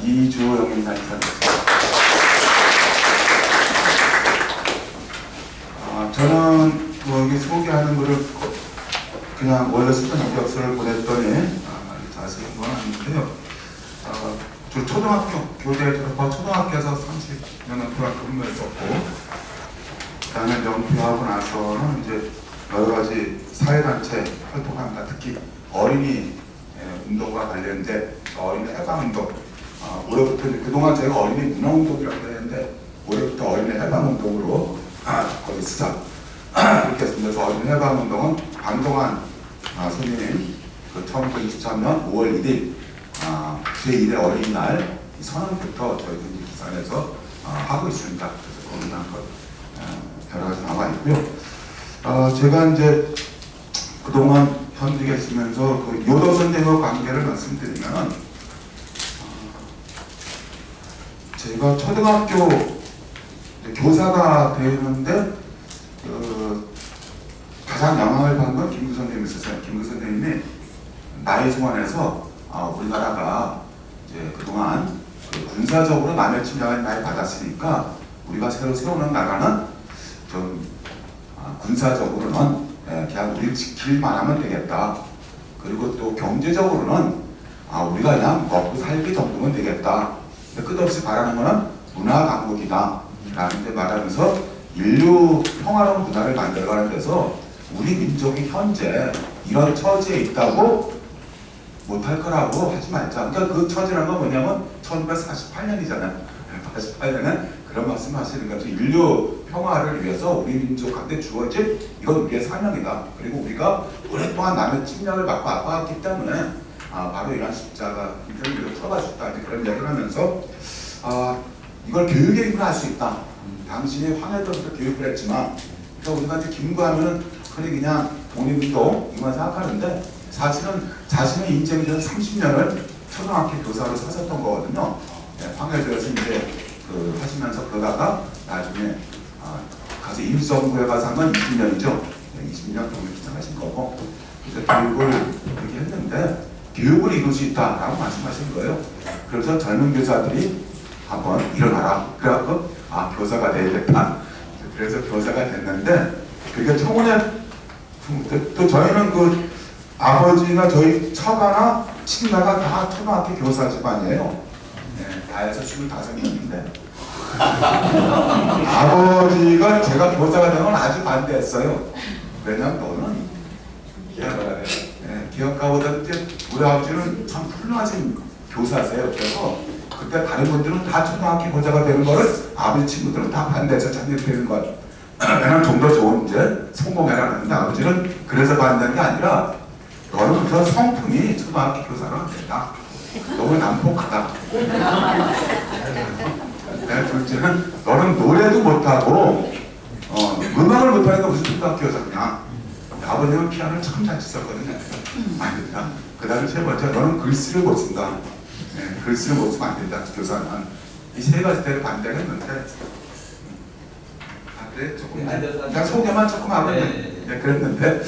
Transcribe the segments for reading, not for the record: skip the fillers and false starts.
이주영 인사입니다. 저는 여기 소개하는 거를 그냥 원래 쓰던 이력서를 보냈더니 자세한 건 아닌데요. 저 초등학교 교대 졸업하고 초등학교에서 30년 동안 근무했었고, 그다음에 명퇴하고 나서는 이제 여러 가지 사회단체 활동합니다. 특히 어린이 운동과 관련된 어린이 해방운동. 올해부터 그동안 제가 어린이 문화운동이라고 했는데 올해부터 어린이 해방운동으로 거기 시작 그렇게 했습니다. 그래서 어린이 해방운동은 방동환 선생님 1923년 5월 1일 제1회 어린이날 선언부터 저희 부산에서 하고 있습니다. 그래서 거기에 한번 여러 가지 나와 있고요. 제가 이제 그동안 현직에 있으면서 그 요도 선생님과 관계를 말씀드리면, 제가 초등학교 교사가 되는데 가장 영향을 받은 건 김구 선생님이었어요. 김구 선생님이 나이송원에서 우리나라가 이제 그동안 군사적으로 남의 침략을 많이 받았으니까 우리가 새로 세우는 나라는 좀 군사적으로는 그냥 우리 지킬만 하면 되겠다. 그리고 또 경제적으로는 우리가 그냥 먹고 살기 정도면 되겠다. 끝없이 바라는 것은 문화 강국이다 라는 데 말하면서 인류 평화로운 문화를 만들어가는 데서 우리 민족이 현재 이런 처지에 있다고 못할 거라고 하지 말자. 그러니까 그 처지라는 건 뭐냐면 1948년이잖아요. 48년은 그런 말씀 하시는 거죠. 인류 평화를 위해서 우리 민족한테 주어진 이건 우리의 사명이다. 그리고 우리가 오랫동안 남의 침략을 받고 아파왔기 때문에 바로 이런 십자가 이걸 풀어가셨다. 그런 얘기를 하면서 이걸 교육에 입문할 수 있다. 당신이 황해도부터 교육을 했지만, 그러니까 우리가 이제 김구하면은 그냥 독립운동 이만 생각하는데 사실은 자신의 인생 전 30년을 초등학교 교사로 사셨던 거거든요. 황해도에서 이제 하시면서 그러다가 나중에 가서 임시정부에 가서 한 건 20년이죠. 20년 독립투사 하신 거고, 그래서 교육을 그렇게 했는데 교육을 이룰 수 있다라고 말씀하신 거예요. 그래서 젊은 교사들이 한번 일어나라. 그래갖고 교사가 되야겠다. 그래서 교사가 됐는데, 그게 청혼에 또 저희는 아버지가 저희 처가나 친가가 다 초등학교 교사 집안이에요. 다 해서 25명인데 아버지가 제가 교사가 되는 건 아주 반대했어요. 왜냐면 너는 기억가보다 이제 우리 아버지는 참 훌륭하신 교사세요. 그래서 그때 다른 분들은 다 초등학교 교사가 되는 거를 아버지 친구들은 다 반대해서 참여되는 것. 왜냐면 좀 더 좋은 이제 성공해라는데, 아버지는 그래서 반대한 게 아니라 너는 그 성품이 초등학교 교사로 안 된다. 너무 난폭하다. 둘째는 너는 노래도 못하고 음악을 못하니까 무슨 초등학교 교사냐. 아버님은 피아노를 참 잘 쳤었거든요. 아니다. 그 다음에 세 번째, 너는 글씨를 못 쓴다. 글씨를 못 쓰면 안 된다. 교사는. 이 세 가지 때문에 반대를 했는데, 조금 그냥 소개만 조금 하고 그랬는데,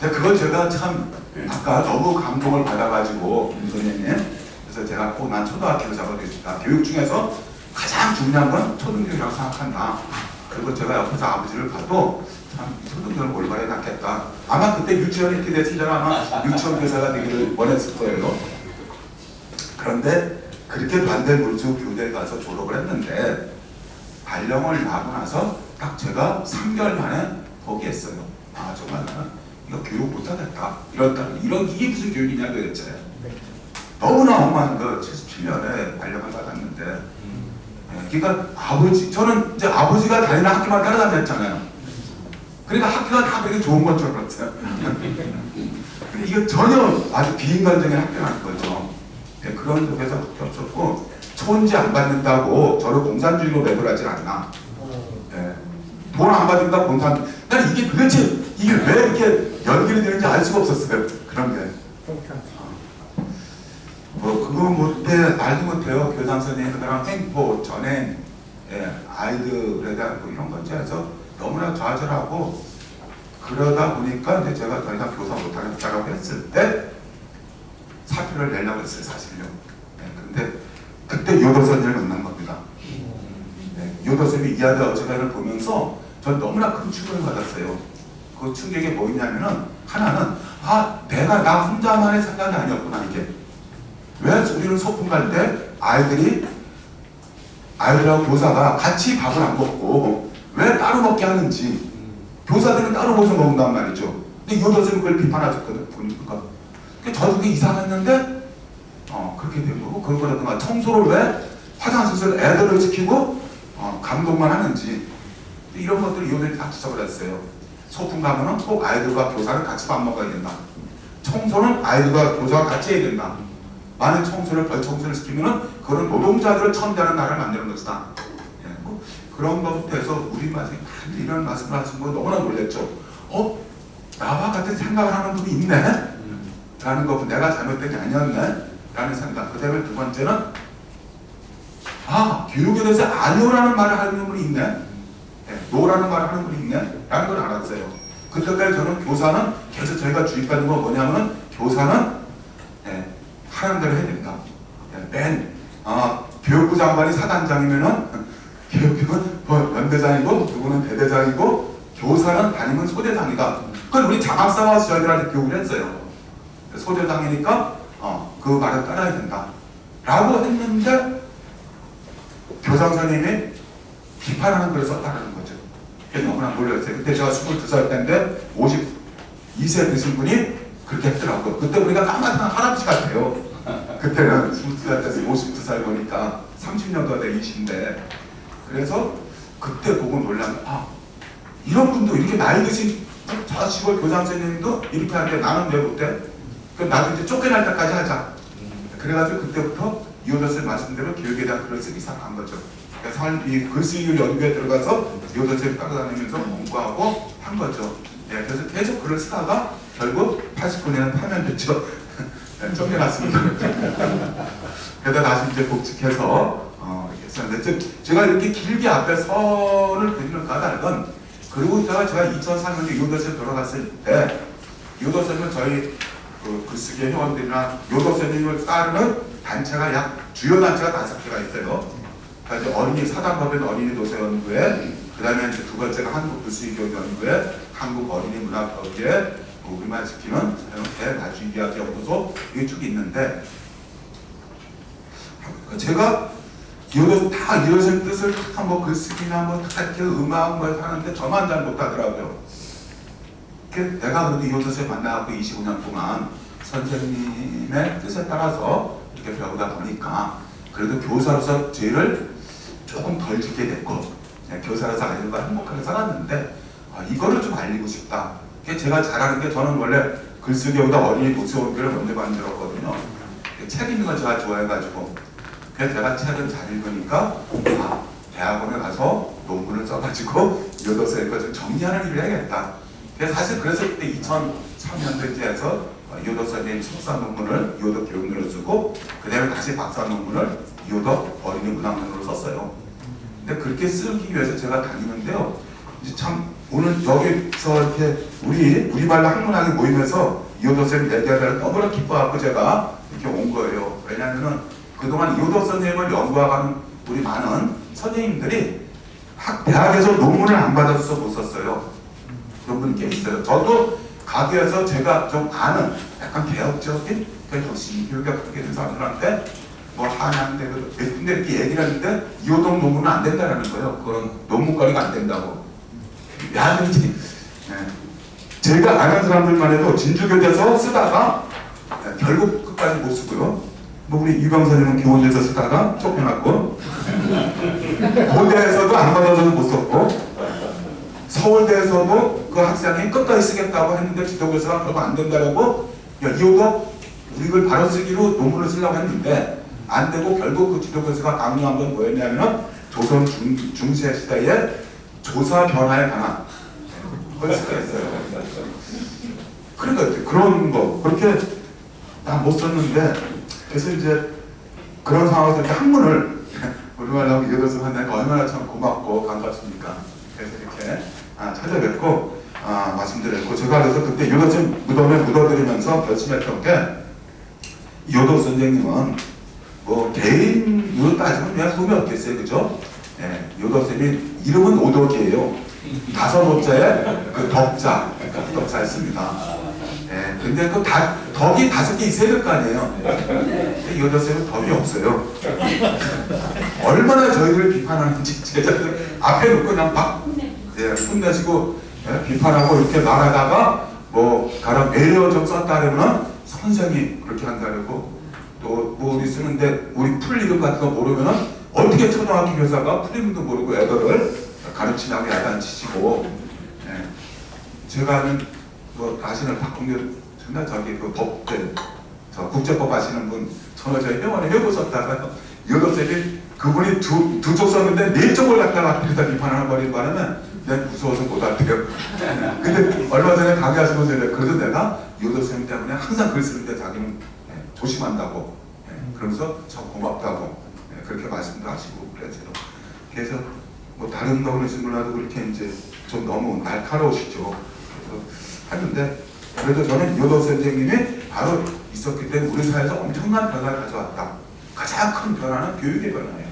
그걸 제가 참 아까 너무 감동을 받아가지고 선생님, 그래서 제가 난 초등학교 교사가 되겠다. 교육 중에서 가장 중요한 건 초등교육이라고 생각한다. 그리고 제가 옆에서 아버지를 봐도 참 초등교육을 올바르게 낫겠다. 아마 그때 유치원이 이렇게 됐으면 아마 유치원 교사가 되기를 원했을 거예요. 그런데 그렇게 반대 물수 교대에 가서 졸업을 했는데, 발령을 나고 나서 딱 제가 3개월 만에 포기했어요. 정말 나는 이거 교육 못하겠다. 이게 무슨 교육이냐 도대체. 너무나 험한 77년에 발령을 받았는데, 그러니까 저는 이제 아버지가 다니는 학교만 따라다녔잖아요. 그러니까 학교가 다 되게 좋은 것처럼 그렇어요. 근데 이게 전혀 아주 비인간적인 학교라는 거죠. 그런 속에서 학교 없었고, 초원지 안 받는다고 저를 공산주의로 매몰하지 않나. 돈 안 받는다 공산. 난 이게 도대체 이게 왜 이렇게 연결이 되는지 알 수가 없었어요. 그런 게. 그거 못해, 알도 못해요. 교장 선생님, 그다음 행보, 전행, 아이들에 대한 이런 건지 해서 너무나 좌절하고, 그러다 보니까 이제 제가 더 이상 교사 못하겠다라고 했을 때 사표를 내려고 했어요, 사실요. 근데 그때 요도 선생을 만난 겁니다. 네, 요도 선생이 이하대 어제가를 보면서 전 너무나 큰 충격을 받았어요. 그 충격이 뭐냐면은 하나는 내가 나 혼자만의 생각이 아니었구나 이게. 왜 우리는 소풍 갈 때 아이들하고 교사가 같이 밥을 안 먹고 왜 따로 먹게 하는지 교사들은 따로 모셔 먹는단 말이죠. 근데 요도 선생이 그걸 비판하셨거든 보니까. 저도 그게 이상했는데 그렇게 된 거고 그거라든가 청소를 왜 화장실에서 애들을 지키고 감독만 하는지 이런 것들을 이호들이 다 지적을 했어요. 소풍 가면은 꼭 아이들과 교사는 같이 밥 먹어야 된다. 청소는 아이들과 교사가 같이 해야 된다. 만약 벌 청소를 시키면은 그런 노동자들을 천대하는 나라를 만드는 것이다. 뭐 그런 것부터 해서 우리 마지막에 이런 말씀을 하신 거 너무나 놀랬죠. 나와 같은 생각을 하는 분이 있네? 라는 거, 내가 잘못된 게 아니었네? 라는 생각. 그 다음에 두 번째는 교육에 대해서 아니오라는 말을 하는 분이 있네? 노라는 말을 하는 분이 있네? 라는 걸 알았어요. 그때까지 저는 교사는 계속 저희가 주입받는 건 뭐냐면은 교사는 하는 대로 해야 된다. 교육부 장관이 사단장이면은 교육부는 연대장이고 누구는 대대장이고 교사는 담임은 소대장이다. 그걸 우리 장학사와서 저희들한테 교육을 했어요. 소대장이니까 그 말을 따라야 된다. 라고 했는데 교장 선생님이 비판하는 글을 썼다는 거죠. 그게 너무나 놀랐어요. 그때 제가 22살 때인데 52세 되신 분이 그렇게 했더라고요. 그때 우리가 까마득한 할아버지 같아요. 그때는 22살 때서 52살 보니까 30년도 돼 20인데 그래서 그때 보고 놀라면 이런 분도 이렇게 나이 드신 저 시골 교장 선생님도 이렇게 하는데 나는 왜 못해? 그럼 나도 이제 쫓겨날 때까지 하자. 그래가지고 그때부터 이호도쌤 말씀대로 교육에 대한 글을 쓰기 시작한 거죠. 그래서 이 글쓰기 연구에 들어가서 이호도쌤 따라다니면서 공부하고 한 거죠. 그래서 계속 글을 쓰다가 결국 89년에 파면됐죠. 쫓겨났습니다. 그러다 다시 이제 복직해서 했었는데 제가 이렇게 길게 앞에 선을 그리는 까닭은 그리고 제가 2003년에 이호도쌤 돌아갔을 때 이호도쌤은 저희 글쓰기 회원들이나 요도선생님을 따르는 단체가 주요 단체가 5개가 있어요. 그러니까 어린이 사단법인 어린이 도서연구회, 그 다음에 이제 두 번째가 한국 글쓰기교육연구회, 한국 어린이 문학협의회, 우리말 지키는 대나주기학연구소 이게 쭉 있는데 제가 이호도선 뜻을 뭐 글쓰기나 이렇게 음악 하는데 저만 잘 못하더라고요. 내가 그래도 이호도선생님 만나갖고 25년 동안 선생님의 뜻에 따라서 이렇게 배우다 보니까 그래도 교사로서 죄를 조금 덜 짓게 됐고 교사로서 아이들과 행복하게 살았는데 이거를 좀 알리고 싶다. 제가 잘하는 게 저는 원래 글쓰기보다 어린이 도서연구를 먼저 만들었거든요. 책 읽는 걸 제가 좋아해가지고 그래서 제가 책을 잘 읽으니까 대학원에 가서 논문을 써가지고 이호도선생님 좀 정리하는 일을 해야겠다. 사실 그래서 그때 2003년도에서 이호도 선생님 석사 논문을 이호도 교육론을 쓰고 그 다음에 다시 박사 논문을 이호도 어린이 문학론으로 썼어요. 근데 그렇게 쓰기 위해서 제가 다니는데요. 이제 참 오늘 여기서 이렇게 우리말로 학문학이 모임에서 이호도 선생님 얘기하다가 너무나 기뻐하고 제가 이렇게 온 거예요. 왜냐하면은 그동안 이호도 선생님을 연구하는 우리 많은 선생님들이 대학에서 논문을 안 받아서 못 썼어요. 그런 분이 꽤 있어요. 저도 가게에서 제가 좀 아는 약간 개혁적인 열심히 교육에 그렇게 된 사람들한테 한양대 몇 군데 이렇게 얘기를 하는데 이호동 논문은 안 된다는 거예요. 그런 논문거리가 안 된다고. 야든지 제가 아는 사람들만 해도 진주교대에서 쓰다가 결국 끝까지 못 쓰고요. 우리 이광선님은 교원대에서 쓰다가 쫓겨났고 고대에서도 안 받아줘서 못 썼고 서울대에서도 그 학생이 끝까지 쓰겠다고 했는데 지도교사가 결국 안 된다고 이호도 우리를 바로 쓰기로 논문을 쓰려고 했는데 안 되고 결국 그 지도교사가 강요한 건 뭐였냐면 조선 중세 시대의 조사 변화에 관한 그걸 쓰겠어요. 그러니까 그런 거 그렇게 다 못 썼는데 그래서 이제 그런 상황에서 이렇게 학문을 우리말로 이호도 선생님 얼마나 참 고맙고 반갑습니까? 그래서 이렇게 찾아뵙고 말씀드렸고 제가 그래서 그때 이호도쌤 무덤에 묻어드리면서 결심했던 게 이호도 선생님은 개인으로 가지면 그냥 소음이 없겠어요, 그죠? 예, 요도쌤이 이름은 오덕이에요. 5호자에 그 덕자, 그러니까 덕자를 씁니다. 예, 근데 그 덕이 5개 있어야 될 거 아니에요. 요도쌤은 덕이 없어요. 얼마나 저희를 비판하는지 제자들 앞에 놓고 그냥 막 혼내시고 비판하고 이렇게 말하다가 뭐 가령 매력좀 썼다 그러면 선생이 그렇게 한다고 또 뭐 우리 쓰는데 우리 풀 이름 같은 거 모르면은 어떻게 초등학교 교사가 풀 이름도 모르고 애들을 가르치냐고 야단치시고 제가 아는 뭐 아시는 박홍렬 정말 저기 그 법대 저 국제법 아시는 분 저희 병원에 해보셨다가 여덟생이 그분이 두 쪽 썼는데 4쪽을 갖다가 앞에다 비판을 버린 바람에 내가 무서워서 못 할게요. 근데 얼마 전에 강의하시면서 그래도 내가 여덟생 때문에 항상 글 쓰는데 자기는 조심한다고 그러면서 저 고맙다고 그렇게 말씀도 하시고 그래서 뭐 다른 어르신 몰라도 그렇게 이제 좀 너무 날카로우시죠. 그래서 하는데 그래도 저는 여덟 선생님이 바로 있었기 때문에 우리 사회에서 엄청난 변화를 가져왔다. 가장 큰 변화는 교육의 변화예요.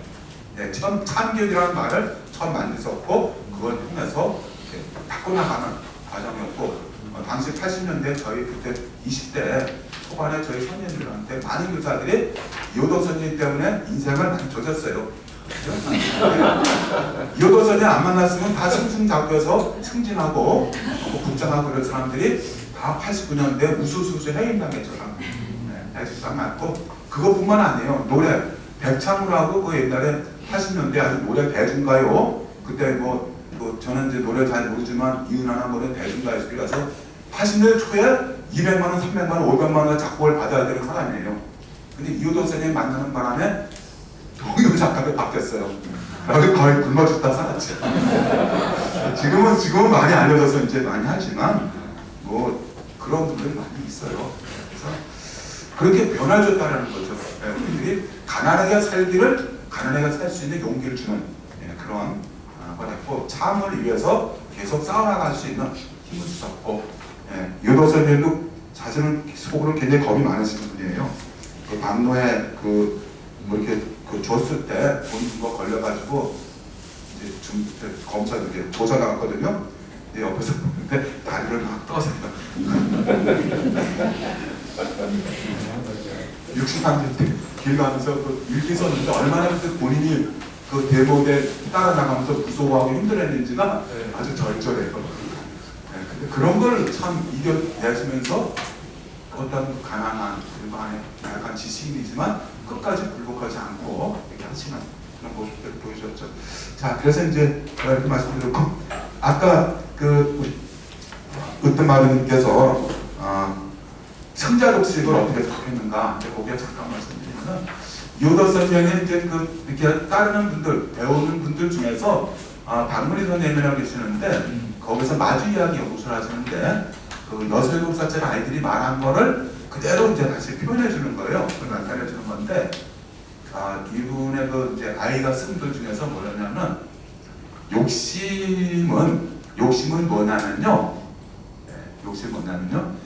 참교육이라는 말을 처음 만드셨고 그걸 통해서 바꿔나가는 과정이었고 당시 80년대 저희 그때 20대 초반에 저희 선생님들한테 많은 교사들이 이호도 선생님 때문에 인생을 많이 조졌어요. 이호도 선생님 안 만났으면 다 승승장구해서 승진하고 국장하고 그런 사람들이 다 89년대 우수수수 해임당했잖아. 해임당 맞고 그것뿐만 아니에요. 노래 백창우라고 그 옛날에 80년대 아주 노래 대중가요 그때 뭐 저는 이제 노래 잘 모르지만 이은하나 노래 대중가요에 가서 80년대 초에 200만원, 300만원, 500만원 작곡을 받아야 되는 사람이에요. 근데 이호도 선생님 만나는 바람에 동요 작가가 바뀌었어요. 그래서 거의 굶어 죽다 살았죠. 지금은 많이 알려져서 이제 많이 하지만 뭐 그런 분들이 많이 있어요. 그래서 그렇게 변화줬다는 거죠. 우리들이 가난하게 살 수 있는 용기를 주는 그런 걸 했고 참을 위해서 계속 싸워나갈 수 있는 힘을 주셨고 유도 선생님도 사실은 속으로 굉장히 겁이 많으신 분이에요. 그 박노해 뭐 이렇게 줬을 때 본인 거 걸려가지고 이제 좀 검사 이렇게 조사 나갔거든요. 옆에서 보는데 다리를 막 떠서 60만 대 길 가면서 그 일기 썼는데 얼마나 본인이 그 대목에 따라 나가면서 무서워하고 힘들었는지가 아주 절절해요. 근데 그런 걸 참 이겨내시면서 어떤 가난한 그리고 안에 약간 지식인이지만 끝까지 굴복하지 않고 이렇게 하시는 그런 모습들을 보여줬죠. 자, 그래서 이제 이렇게 말씀드렸고 아까 우리 으뜸 마루님께서 성자 독식을 어떻게 접했는가 거기에 잠깐 말씀드리면은 요도 선생님 이제 이렇게 따르는 분들 배우는 분들 중에서 박문희 선생님이라고 계시는데 거기서 마주 이야기 연구소를 하시는데 그 6, 7살짜리 아이들이 말한 거를 그대로 이제 다시 표현해 주는 거예요. 그걸 나타내 주는 건데 이분의 이제 아이가 쓴 글 중에서 뭐냐면 욕심은 뭐냐면요. 욕심이 뭐냐면요.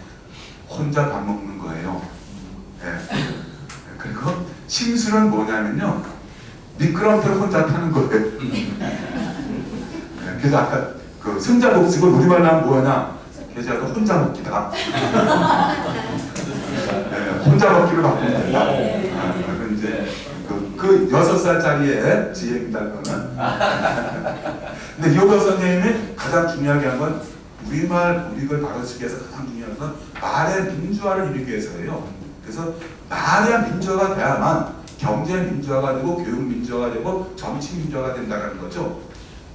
혼자 밥 먹는 거예요. 그리고 심술은 뭐냐면요. 미끄럼틀을 혼자 타는 거예요. 그래서 아까 그 승자 독식을 우리말로 하면 뭐냐? 계좌도 혼자 먹기다. 혼자 먹기를 바꾼다. 그건 이제 그 6살짜리의 지혜입니다. 그거는. 근데 이호도 선생님이 가장 중요하게 한 건 우리걸 바로쓰기 위해서 가장 중요한 건 말의 민주화를 이루기 위해서예요. 그래서 말의 민주화가 돼야만 경제 민주화가 되고 교육 민주화가 되고 정치 민주화가 된다는 거죠.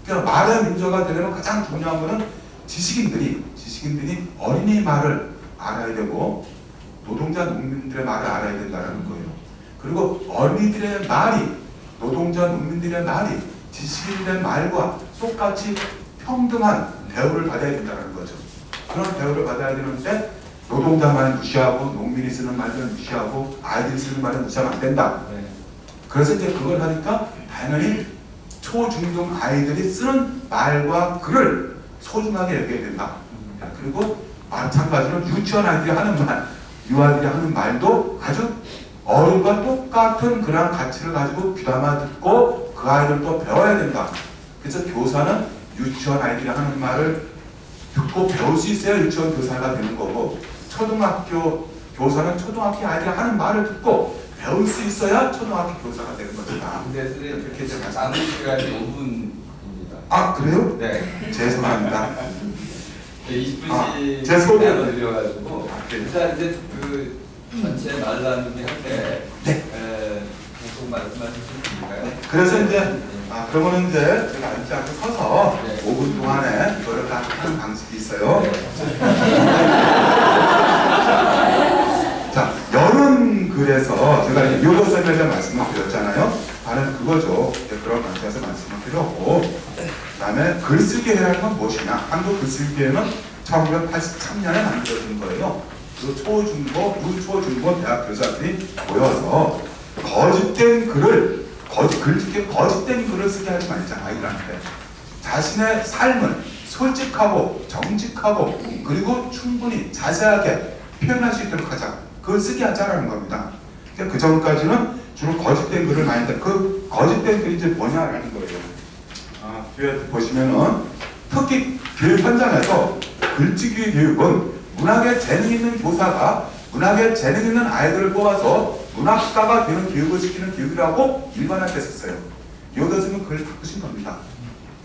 그러니까 말의 민주화가 되려면 가장 중요한 거는 지식인들이 어린이 말을 알아야 되고 노동자 농민들의 말을 알아야 된다는 거예요. 그리고 어린이들의 말이 노동자 농민들의 말이 지식인들의 말과 똑같이 평등한 대우를 받아야 된다는 거죠. 그런 대우를 받아야 되는데 노동자 말 무시하고 농민이 쓰는 말을 무시하고 아이들이 쓰는 말을 무시하면 안 된다. 그래서 이제 그걸 하니까 당연히 초중등 아이들이 쓰는 말과 글을 소중하게 여겨야 된다. 그리고 마찬가지로 유치원 아이들이 하는 말, 유아들이 하는 말도 아주 어른과 똑같은 그런 가치를 가지고 귀담아 듣고 그 아이들도 배워야 된다. 그래서 교사는 유치원 아이들이 하는 말을 듣고 배울 수 있어야 유치원 교사가 되는 거고, 초등학교 교사는 초등학교 아이들이 하는 말을 듣고 배울 수 있어야 초등학교 교사가 되는 것이다. 근데 선생님 그렇게 되면 남은 시간이 5분입니다. 아, 그래요? 네. 죄송합니다. 20분씩 죄송해요. 나눠드려가지고 일단 이제 그 전체 말 나누기 할때 계속 말씀하실 수 있을까요? 그래서 이제 그러면은 이제 제가 앉지 않고 서서 네. 5분 동안에 이거를 다 하는 방식이 있어요. 자, 여름 글에서 제가 이제 요것에 대한 말씀을 드렸잖아요. 바로 그거죠. 이제 그런 관점에서 말씀을 드렸고, 그 다음에 글쓰기회라는 건 무엇이냐? 한국 글쓰기회는 1983년에 만들어진 거예요. 그 초중고, 유초중고 대학 교사들이 모여서 거짓된 글을 거짓된 글을 쓰게 하지 말자, 아이들한테. 자신의 삶을 솔직하고 정직하고 그리고 충분히 자세하게 표현할 수 있도록 하자. 그걸 쓰게 하자라는 겁니다. 그러니까 그 전까지는 주로 거짓된 글을 많이 했는데, 그 거짓된 글이 이제 뭐냐라는 거예요. 뒤에 보시면은 특히 교육 현장에서 글쓰기 교육은 문학에 재능 있는 교사가 문학에 재능 있는 아이들을 뽑아서 문학가가 되는 교육을 시키는 교육이라고 일반화돼 있었어요. 요도스는 그걸 바꾸신 겁니다.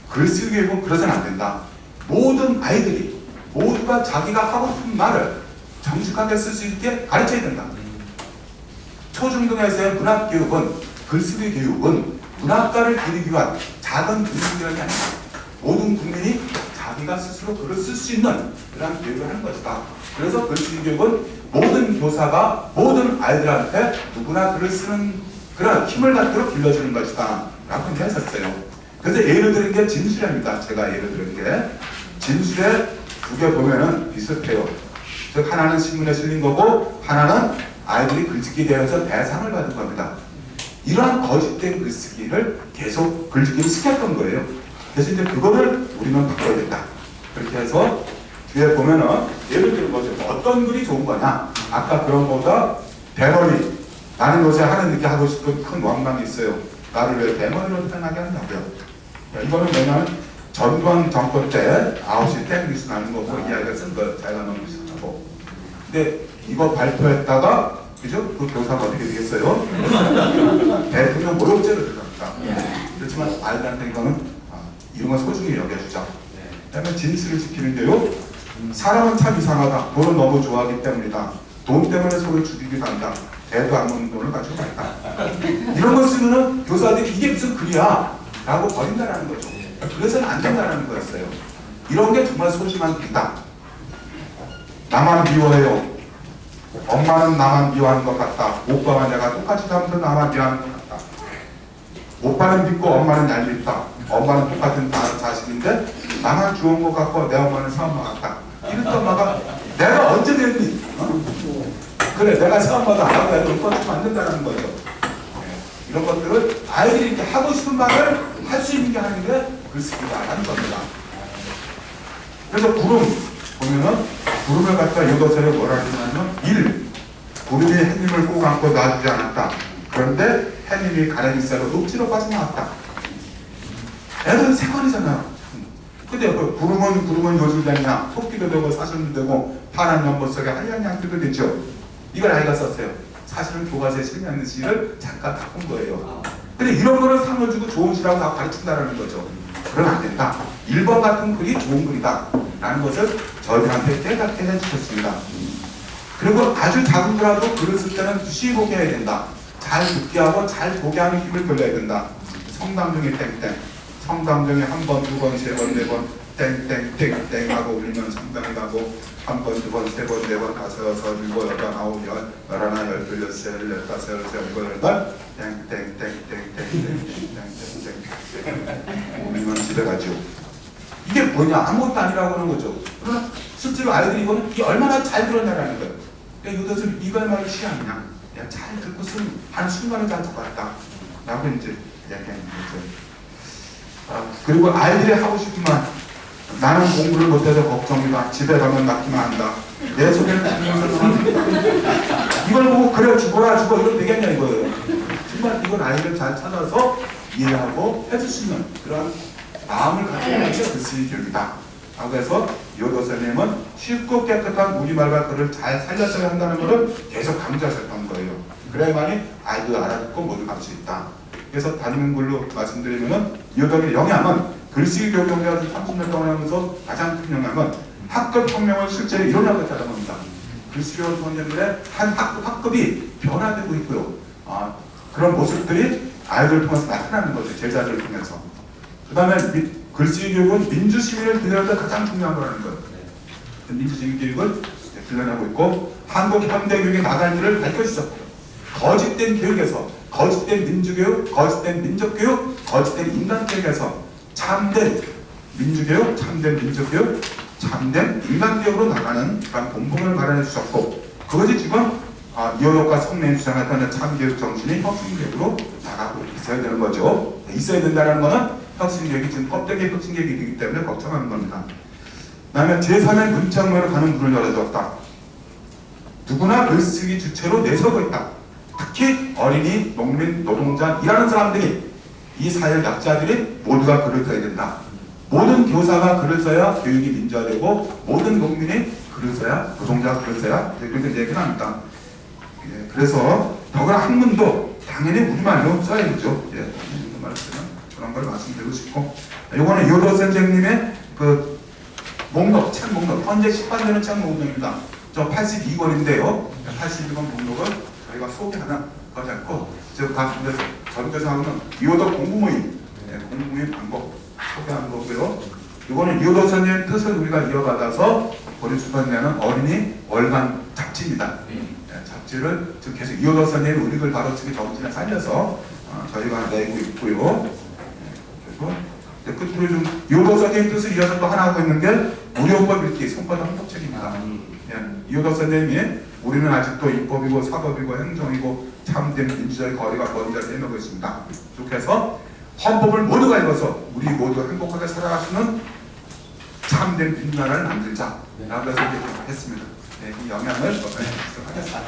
글쓰기 교육은 그러서는 안 된다. 모든 아이들이 모두가 자기가 하고 싶은 말을 정직하게 쓸 수 있게 가르쳐야 된다. 초중등에서의 문학 교육은, 글쓰기 교육은 문학가를 기르기 위한 작은 교육이 아니다. 모든 국민이 자기가 스스로 글을 쓸 수 있는 그런 교육을 하는 것이다. 그래서 글쓰기 교육은 모든 교사가 모든 아이들한테 누구나 글을 쓰는 그런 힘을 갖도록 길러주는 것이다 라고 했었어요. 그래서 예를 들은 게 진술입니다. 제가 예를 들은 게 진술에 두 개 보면은 비슷해요. 즉 하나는 신문에 실린 거고 하나는 아이들이 글쓰기 대회에서 대상을 받은 겁니다. 이러한 거짓된 글쓰기를 계속 글쓰기를 시켰던 거예요. 그래서 이제 그거를 우리는 바꿔야 된다. 그렇게 해서 뒤에 보면은 예를 들은 거죠. 어떤 글이 좋은 거냐? 아까 그런 거보다 대머리, 나는 요새 하는 이렇게 하고 싶은 큰 왕망이 있어요. 나를 왜 대머리로 태어나게 한다고요? 이거는 뭐냐면 전두환 정권 때 9시 땡 뉴스 나는 거고 이야기가 쓴 거 제가 너무 비슷하고. 근데 이거 발표했다가 그죠? 그 교사가 어떻게 되겠어요? 대통령 모욕죄로 들어갑니다. 그렇지만 아이들한테 이거는 이런 건 소중히 여겨주자. 그다음에 진실을 지키는데요. 사람은 참 이상하다. 돈을 너무 좋아하기 때문이다. 돈 때문에 속을 죽이기도 한다. 대도 안 먹는 돈을 가지고 갈다. 이런 걸 쓰면은 교사들이 이게 무슨 글이야? 라고 버린다라는 거죠. 그래서는 안 된다라는 거였어요. 이런 게 정말 소중한 글이다. 나만 미워해요. 엄마는 나만 미워하는 것 같다. 오빠와 내가 똑같이 하면서 나만 미워하는 것 같다. 오빠는 믿고 엄마는 얄밉다. 엄마는 똑같은 자식인데 나만 좋은 것 같고 내 엄마는 새엄마 같다. 이런 엄마가 내가 언제 됐니? 그래 내가 새엄마도 안 하고 해도 이건 좀 안 된다는 거죠. 이런 것들을 아이들이 이렇게 하고 싶은 말을 할 수 있는 게 하는 게 글쓰기가 하는 겁니다. 그래서 구름 보면은 구름을 갖다 요도서에 뭐라 하냐면 1. 구름이 햇님을 꼭 안고 놔주지 않았다. 그런데 햇님이 가래빗새로 녹지로 빠져나왔다. 애들은 생활이잖아요. 근데 그 구름은 요술되냐? 토끼도 되고 사슴도 되고 파란 연못 속에 하얀 양떼도 되죠. 이걸 아이가 썼어요. 사실은 교과서에 실려 있는 시를 잠깐 바꾼 거예요. 근데 이런 거를 상을 주고 좋은 시라고 다 가르친다는 거죠. 그러면 안 된다. 1번 같은 글이 좋은 글이다 라는 것을 저희들한테 깨닫게 해주셨습니다. 그리고 아주 작은 거라도 글을 쓸 때는 쉬보게 해야 된다. 잘 듣게 하고 잘 보게 하는 힘을 돌려야 된다. 성담중에 땡땡, 성담중에 한 번, 두 번, 세 번, 네 번 땡땡땡땡 하고 울리면 성당에 가고 한 번, 두 번, 세 번, 네 번, 다섯, 여섯, 일곱, 여덟, 아홉, 열, 열하나, 열둘, 열셋, 열다섯, 열여섯, 일곱, 여덟 땡땡땡땡땡땡땡땡땡 울리면 집에 가죠. 이게 뭐냐? 아무것도 아니라고 하는 거죠. 그러나 실제로 아이들이 이거는 이게 얼마나 잘 들었냐라는 거예요. 그러니까 이것을 이거야말로 시 아니냐? 그냥 잘 듣고 한 순간에 잘 듣었다 라고 이제 이야기하는 거죠. 그리고 아이들이 하고 싶은 말, 나는 공부를 못해서 걱정이다. 집에 가면 낳기만 한다. 내 속에는 이걸 보고 그래 죽어라 죽어 이건 되겠냐 이거예요. 정말 이건 아이를 잘 찾아서 이해하고 해줄 수 있는 그런 마음을 가지고 있는 게 글쓰기 교육이다. 라고 해서 이호도 선생님은 쉽고 깨끗한 우리말과 글을 잘 살렸어야 한다는 것을 계속 강조하셨던 거예요. 그래야만이 아이도 알아듣고 모두 갈 수 있다. 그래서 다니는 걸로 말씀드리면은 이호도의 영향은 글쓰기 교육 연구가 30년 동안 하면서 가장 큰 영향은 학급 혁명을 실제로 일어나고 있다는 겁니다. 글쓰기 교육 선생님들의 한 학급이 변화되고 있고요. 그런 모습들이 아이들을 통해서 나타나는 거죠. 제자들을 통해서. 그 다음에 글쓰기 교육은 민주시민을 기르는 데 가장 중요한 거라는 거예요. 민주시민 교육을 길러내고 있고 한국 현대교육의 나갈 길을 밝혀주셨고요. 거짓된 교육에서 거짓된 민주교육, 거짓된 민족교육, 거짓된 인간교육에서 참된 민주교육, 참된 민족교육, 참된 인간교육으로 나가는 그런 본분을 마련해 주셨고 그것이 지금 이호도과 성례인 주장했던 참교육 정신이 혁신교육으로 나가고 있어야 되는 거죠. 있어야 된다는 것은 혁신교육이 지금 껍데기에 혁신교육이기 때문에 걱정하는 겁니다. 그 다음에 제3의 문창문으로 가는 문을 열어줬다. 누구나 글쓰기 주체로 내서고 있다. 특히 어린이, 농민, 노동자, 일하는 사람들이 이 사회 약자들이 모두가 글을 써야 된다. 모든 교사가 글을 써야 교육이 민주화되고 모든 국민이 글을 써야 노동자가 글을 써야 이렇게 얘기를 합니다. 예, 그래서 더구나 학문도 당연히 우리말로 써야 되죠. 예, 그런 걸 말씀드리고 싶고 이거는 이호도 선생님의 그 목록, 책 목록 현재 시판되는 책 목록입니다. 저 82권인데요. 82권 목록을 저희가 소개하는 거지 않고 각 전교사하고는 이호도 공부모임 공부모임 방법 소개하는 거고요. 이거는 이호도 선생님의 뜻을 우리가 이어받아서 우리 출판되는 어린이 월간 잡지입니다. 잡지를 지금 계속 이호도 선생님의 우리 글 바로쓰기 정신을 살려서 저희가 내고 있고요. 그리고 끝으로 좀 이호도 선생님 뜻을 이어서 또 하나 하고 있는 게 무료법 읽기 손바닥 헌법책입니다. 이호도 선생님이 우리는 아직도 입법이고 사법이고 행정이고 참된 민주주의 거리가 먼저 내놓고 있습니다. 계속해서 헌법을 모두가 읽어서 우리 모두 행복하게 살아갈 수 있는 참된 민주나라를 만들자. 라고 해서 이렇게 했습니다. 이 영향을 하겠습니다.